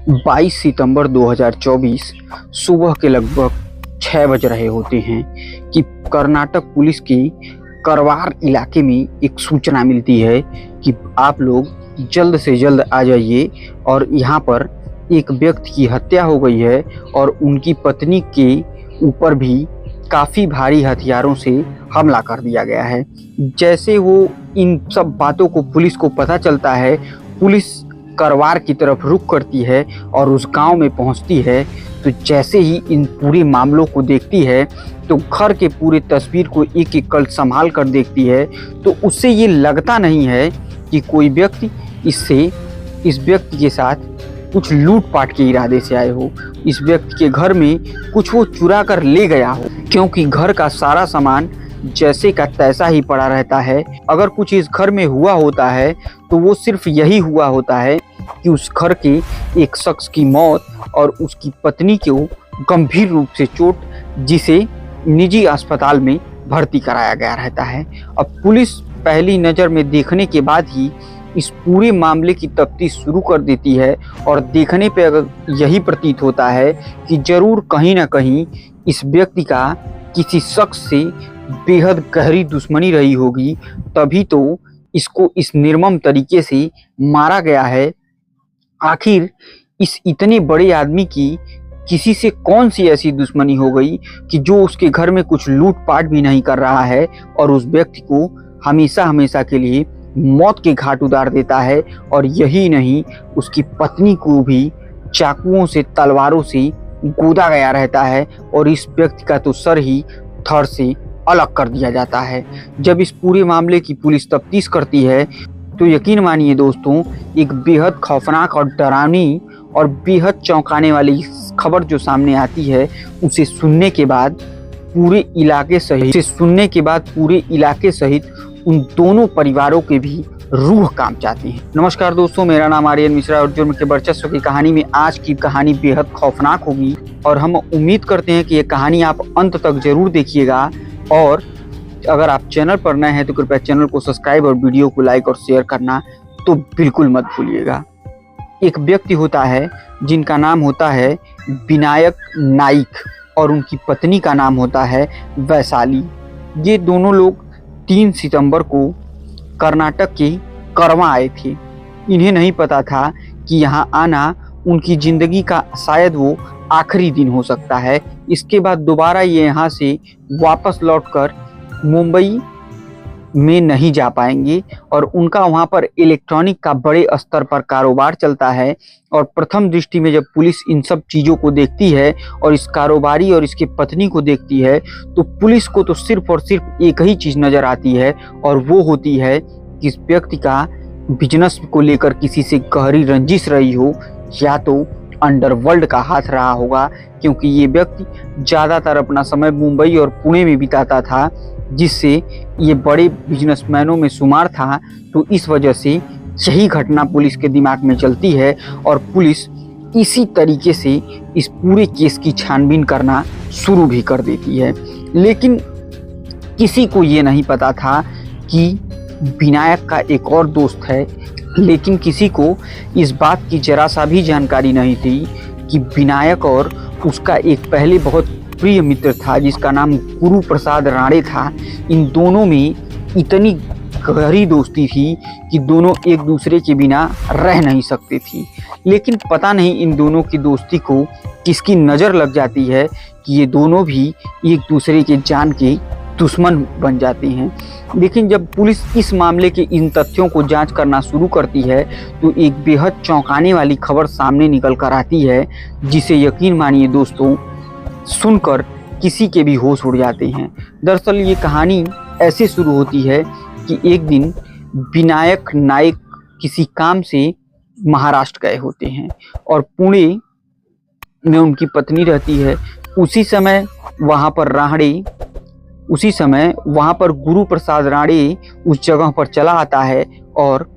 22 सितंबर 2024 सुबह के लगभग 6 बज रहे होते हैं कि कर्नाटक पुलिस की करवार इलाके में एक सूचना मिलती है कि आप लोग जल्द से जल्द आ जाइए और यहाँ पर एक व्यक्ति की हत्या हो गई है और उनकी पत्नी के ऊपर भी काफ़ी भारी हथियारों से हमला कर दिया गया है। जैसे वो इन सब बातों को पुलिस को पता चलता है, पुलिस करवार की तरफ रुख करती है और उस गांव में पहुंचती है। तो जैसे ही इन पूरे मामलों को देखती है तो घर के पूरे तस्वीर को एक एक कर संभाल कर देखती है, तो उससे ये लगता नहीं है कि कोई व्यक्ति इस व्यक्ति के साथ कुछ लूटपाट के इरादे से आए हो, इस व्यक्ति के घर में कुछ वो चुरा कर ले गया हो, क्योंकि घर का सारा सामान जैसे का तैसा ही पड़ा रहता है। अगर कुछ इस घर में हुआ होता है तो वो सिर्फ यही हुआ होता है कि उस घर के एक शख्स की मौत और उसकी पत्नी को गंभीर रूप से चोट, जिसे निजी अस्पताल में भर्ती कराया गया रहता है। अब पुलिस पहली नज़र में देखने के बाद ही इस पूरे मामले की तफ्तीश शुरू कर देती है और देखने पे अगर यही प्रतीत होता है कि जरूर कहीं ना कहीं इस व्यक्ति का किसी शख्स से बेहद गहरी दुश्मनी रही होगी, तभी तो इसको इस निर्मम तरीके से मारा गया है। आखिर इस इतने बड़े आदमी की किसी से कौन सी ऐसी दुश्मनी हो गई कि जो उसके घर में कुछ लूटपाट भी नहीं कर रहा है और उस व्यक्ति को हमेशा हमेशा के लिए मौत के घाट उतार देता है। और यही नहीं, उसकी पत्नी को भी चाकुओं से, तलवारों से गोदा गया रहता है और इस व्यक्ति का तो सर ही धड़ से अलग कर दिया जाता है। जब इस पूरे मामले की पुलिस तफ्तीश करती है तो यकीन मानिए दोस्तों, एक बेहद खौफनाक और डरावनी और बेहद चौंकाने वाली खबर जो सामने आती है, उसे सुनने के बाद पूरे इलाके सहित उन दोनों परिवारों के भी रूह कांप जाती है। नमस्कार दोस्तों, मेरा नाम आर्यन मिश्रा और जुर्म के वर्चस्व की कहानी में आज की कहानी बेहद खौफनाक होगी और हम उम्मीद करते हैं कि ये कहानी आप अंत तक जरूर देखिएगा। और अगर आप चैनल पर नए हैं तो कृपया चैनल को सब्सक्राइब और वीडियो को लाइक और शेयर करना तो बिल्कुल मत भूलिएगा। एक व्यक्ति होता है जिनका नाम होता है विनायक नाइक और उनकी पत्नी का नाम होता है वैशाली। ये दोनों लोग 3 सितंबर को कर्नाटक के करवा आए थे। इन्हें नहीं पता था कि यहाँ आना उनकी ज़िंदगी का शायद वो आखिरी दिन हो सकता है। इसके बाद दोबारा ये यहाँ से वापस लौटकर मुंबई में नहीं जा पाएंगे और उनका वहाँ पर इलेक्ट्रॉनिक का बड़े स्तर पर कारोबार चलता है। और प्रथम दृष्टि में जब पुलिस इन सब चीज़ों को देखती है और इस कारोबारी और इसकी पत्नी को देखती है तो पुलिस को तो सिर्फ और सिर्फ एक ही चीज़ नज़र आती है और वो होती है कि इस व्यक्ति का बिजनेस को लेकर किसी से गहरी रंजिश रही हो या तो अंडरवर्ल्ड का हाथ रहा होगा, क्योंकि ये व्यक्ति ज़्यादातर अपना समय मुंबई और पुणे में बिताता था, जिससे ये बड़े बिजनेसमैनों में शुमार था। तो इस वजह से यही घटना पुलिस के दिमाग में चलती है और पुलिस इसी तरीके से इस पूरे केस की छानबीन करना शुरू भी कर देती है। लेकिन किसी को ये नहीं पता था कि विनायक का एक और दोस्त है, लेकिन किसी को इस बात की जरा सा भी जानकारी नहीं थी कि विनायक और उसका एक पहले बहुत प्रिय मित्र था जिसका नाम गुरु प्रसाद राणे था। इन दोनों में इतनी गहरी दोस्ती थी कि दोनों एक दूसरे के बिना रह नहीं सकते थी। लेकिन पता नहीं इन दोनों की दोस्ती को किसकी नज़र लग जाती है कि ये दोनों भी एक दूसरे के जान के दुश्मन बन जाते हैं। लेकिन जब पुलिस इस मामले के इन तथ्यों को जांच करना शुरू करती है तो एक बेहद चौंकाने वाली खबर सामने निकल कर आती है, जिसे यकीन मानिए दोस्तों, सुनकर किसी के भी होश उड़ जाते हैं। दरअसल ये कहानी ऐसे शुरू होती है कि एक दिन विनायक नाइक किसी काम से महाराष्ट्र गए होते हैं और पुणे में उनकी पत्नी रहती है। उसी समय वहाँ पर गुरु प्रसाद राणे उस जगह पर चला आता है और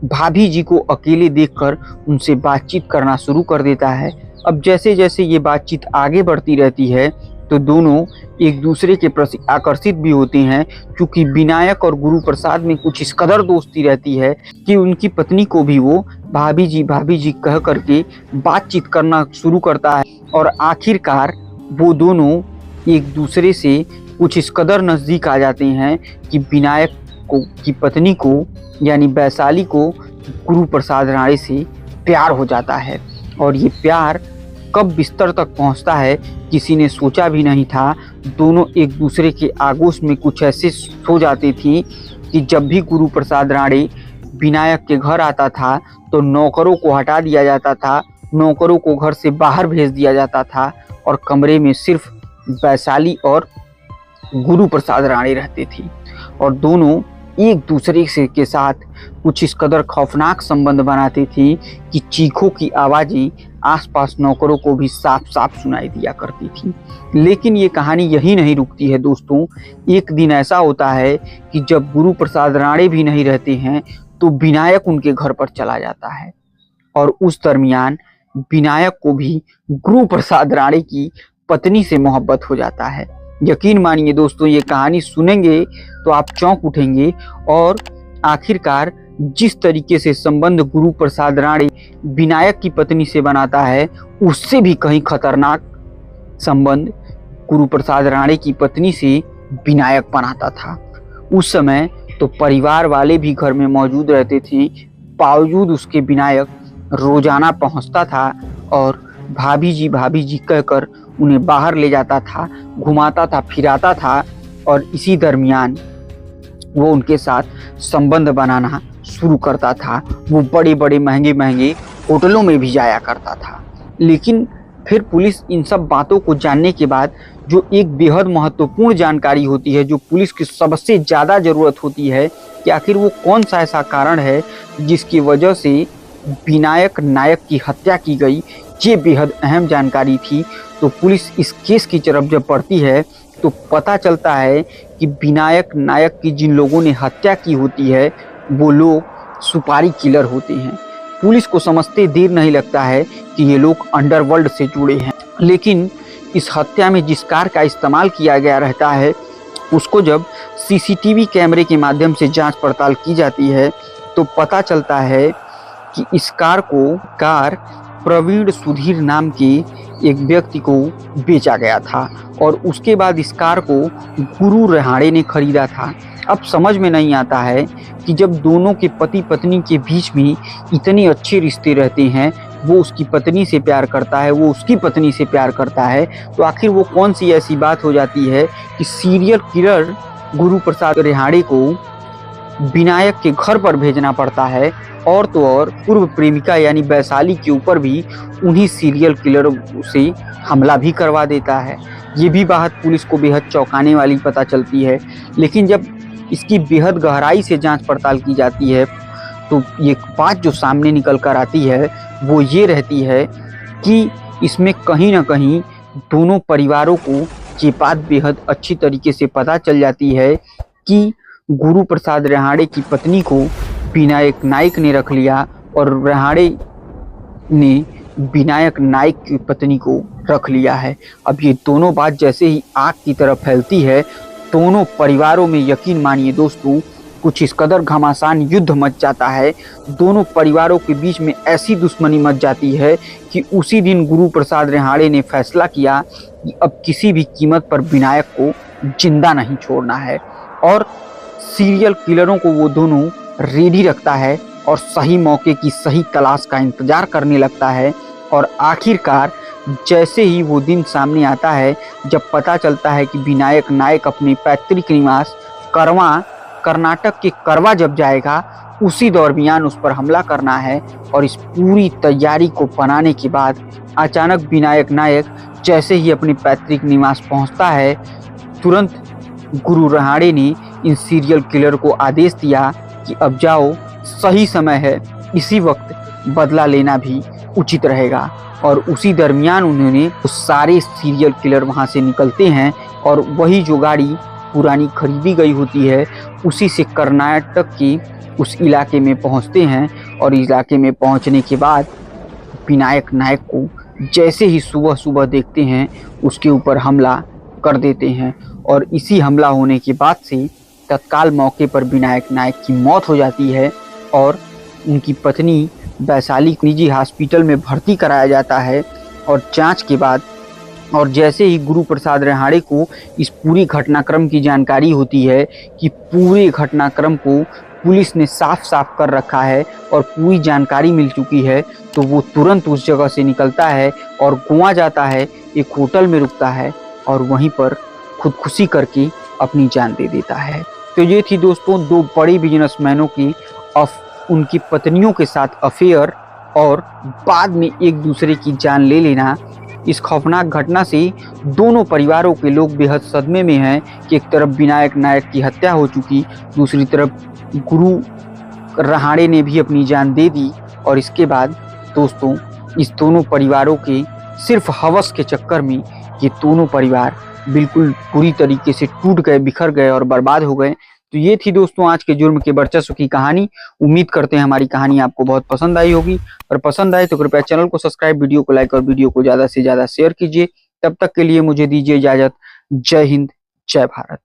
भाभी जी को अकेले देखकर उनसे बातचीत करना शुरू कर देता है। अब जैसे जैसे ये बातचीत आगे बढ़ती रहती है तो दोनों एक दूसरे के प्रति आकर्षित भी होते हैं, क्योंकि विनायक और गुरु प्रसाद में कुछ इस कदर दोस्ती रहती है कि उनकी पत्नी को भी वो भाभी जी कह करके बातचीत करना शुरू करता है। और आखिरकार वो दोनों एक दूसरे से कुछ इस कदर नज़दीक आ जाते हैं कि विनायक को की पत्नी को यानी वैशाली को गुरु प्रसाद राणे से प्यार हो जाता है। और ये प्यार कब बिस्तर तक पहुंचता है किसी ने सोचा भी नहीं था। दोनों एक दूसरे के आगोश में कुछ ऐसे सो जाती थी कि जब भी गुरु प्रसाद राणे विनायक के घर आता था तो नौकरों को हटा दिया जाता था, नौकरों को घर से बाहर भेज दिया जाता था और कमरे में सिर्फ वैशाली और गुरु प्रसाद राणे रहते थे। और दोनों एक दूसरे से के साथ कुछ इस कदर खौफनाक संबंध बनाते थे कि चीखों की आवाज़ें आसपास नौकरों को भी साफ साफ सुनाई दिया करती थी। लेकिन ये कहानी यही नहीं रुकती है दोस्तों। एक दिन ऐसा होता है कि जब गुरु प्रसाद राणे भी नहीं रहते हैं तो विनायक उनके घर पर चला जाता है और उस दरमियान विनायक को भी गुरु प्रसाद राणे की पत्नी से मोहब्बत हो जाता है। यकीन मानिए दोस्तों, ये कहानी सुनेंगे तो आप चौंक उठेंगे। और आखिरकार जिस तरीके से संबंध गुरु प्रसाद राणे विनायक की पत्नी से बनाता है, उससे भी कहीं खतरनाक संबंध गुरु प्रसाद राणे की पत्नी से विनायक बनाता था। उस समय तो परिवार वाले भी घर में मौजूद रहते थे, बावजूद उसके विनायक रोजाना पहुंचता था और भाभी जी कहकर उन्हें बाहर ले जाता था, घुमाता था, फिराता था। और इसी दरमियान वो उनके साथ संबंध बनाना शुरू करता था। वो बड़े बड़े महंगे होटलों में भी जाया करता था। लेकिन फिर पुलिस इन सब बातों को जानने के बाद जो एक बेहद महत्वपूर्ण जानकारी होती है, जो पुलिस की सबसे ज़्यादा ज़रूरत होती है कि आखिर वो कौन सा ऐसा कारण है जिसकी वजह से विनायक नायक की हत्या की गई, ये बेहद अहम जानकारी थी। तो पुलिस इस केस की तरफ जब बढ़ती है तो पता चलता है कि विनायक नायक की जिन लोगों ने हत्या की होती है वो लोग सुपारी किलर होते हैं। पुलिस को समझते देर नहीं लगता है कि ये लोग अंडरवर्ल्ड से जुड़े हैं। लेकिन इस हत्या में जिस कार का इस्तेमाल किया गया रहता है उसको जब सीसीटीवी कैमरे के माध्यम से जांच पड़ताल की जाती है तो पता चलता है कि इस कार प्रवीण सुधीर नाम के एक व्यक्ति को बेचा गया था और उसके बाद इस कार को गुरु रहाणे ने खरीदा था। अब समझ में नहीं आता है कि जब दोनों के पति पत्नी के बीच में इतने अच्छे रिश्ते रहते हैं, वो उसकी पत्नी से प्यार करता है, वो उसकी पत्नी से प्यार करता है, तो आखिर वो कौन सी ऐसी बात हो जाती है कि सीरियल किलर गुरु प्रसाद रहाणे को विनायक के घर पर भेजना पड़ता है। और तो और पूर्व प्रेमिका यानी वैशाली के ऊपर भी उन्हीं सीरियल किलर से हमला भी करवा देता है। ये भी बात पुलिस को बेहद चौंकाने वाली पता चलती है। लेकिन जब इसकी बेहद गहराई से जांच पड़ताल की जाती है तो ये बात जो सामने निकल कर आती है वो ये रहती है कि इसमें कहीं ना कहीं दोनों परिवारों को ये बात बेहद अच्छी तरीके से पता चल जाती है कि गुरु प्रसाद रहाणे की पत्नी को विनायक नायक ने रख लिया और रहाणे ने विनायक नायक की पत्नी को रख लिया है। अब ये दोनों बात जैसे ही आग की तरह फैलती है, दोनों परिवारों में यकीन मानिए दोस्तों कुछ इस कदर घमासान युद्ध मच जाता है। दोनों परिवारों के बीच में ऐसी दुश्मनी मच जाती है कि उसी दिन गुरु प्रसाद रहाणे ने फैसला किया कि अब किसी भी कीमत पर विनायक को जिंदा नहीं छोड़ना है और सीरियल किलरों को वो दोनों रेडी रखता है और सही मौके की सही तलाश का इंतजार करने लगता है। और आखिरकार जैसे ही वो दिन सामने आता है जब पता चलता है कि विनायक नायक अपने पैतृक निवास कर्नाटक के करवा जब जाएगा, उसी दरमियान उस पर हमला करना है। और इस पूरी तैयारी को बनाने के बाद अचानक विनायक नायक जैसे ही अपने पैतृक निवास पहुंचता है, तुरंत गुरु रहाणे ने इन सीरियल किलर को आदेश दिया कि अब जाओ, सही समय है, इसी वक्त बदला लेना भी उचित रहेगा। और उसी दरमियान उन्होंने उस सारे सीरियल किलर वहां से निकलते हैं और वही जो गाड़ी पुरानी खरीदी गई होती है उसी से कर्नाटक की उस इलाके में पहुंचते हैं। और इलाके में पहुंचने के बाद विनायक नायक को जैसे ही सुबह सुबह देखते हैं उसके ऊपर हमला कर देते हैं और इसी हमला होने के बाद से तत्काल मौके पर विनायक नायक की मौत हो जाती है और उनकी पत्नी वैशाली निजी हॉस्पिटल में भर्ती कराया जाता है। और जांच के बाद और जैसे ही गुरु प्रसाद रहाणे को इस पूरी घटनाक्रम की जानकारी होती है कि पूरे घटनाक्रम को पुलिस ने साफ साफ कर रखा है और पूरी जानकारी मिल चुकी है, तो वो तुरंत उस जगह से निकलता है और गोवा जाता है, एक होटल में रुकता है और वहीं पर खुदकुशी करके अपनी जान दे देता है। तो ये थी दोस्तों दो बड़े बिजनेसमैनों की उनकी पत्नियों के साथ अफेयर और बाद में एक दूसरे की जान ले लेना। इस खौफनाक घटना से दोनों परिवारों के लोग बेहद सदमे में हैं कि एक तरफ विनायक नायक की हत्या हो चुकी, दूसरी तरफ गुरु रहाणे ने भी अपनी जान दे दी। और इसके बाद दोस्तों इस दोनों परिवारों के सिर्फ हवस के चक्कर में ये दोनों परिवार बिल्कुल पूरी तरीके से टूट गए, बिखर गए और बर्बाद हो गए। तो ये थी दोस्तों आज के जुर्म के वर्चस्व की कहानी। उम्मीद करते हैं हमारी कहानी आपको बहुत पसंद आई होगी, और पसंद आए तो कृपया चैनल को सब्सक्राइब, वीडियो को लाइक और वीडियो को ज्यादा से ज्यादा शेयर कीजिए। तब तक के लिए मुझे दीजिए इजाजत। जय हिंद, जय भारत।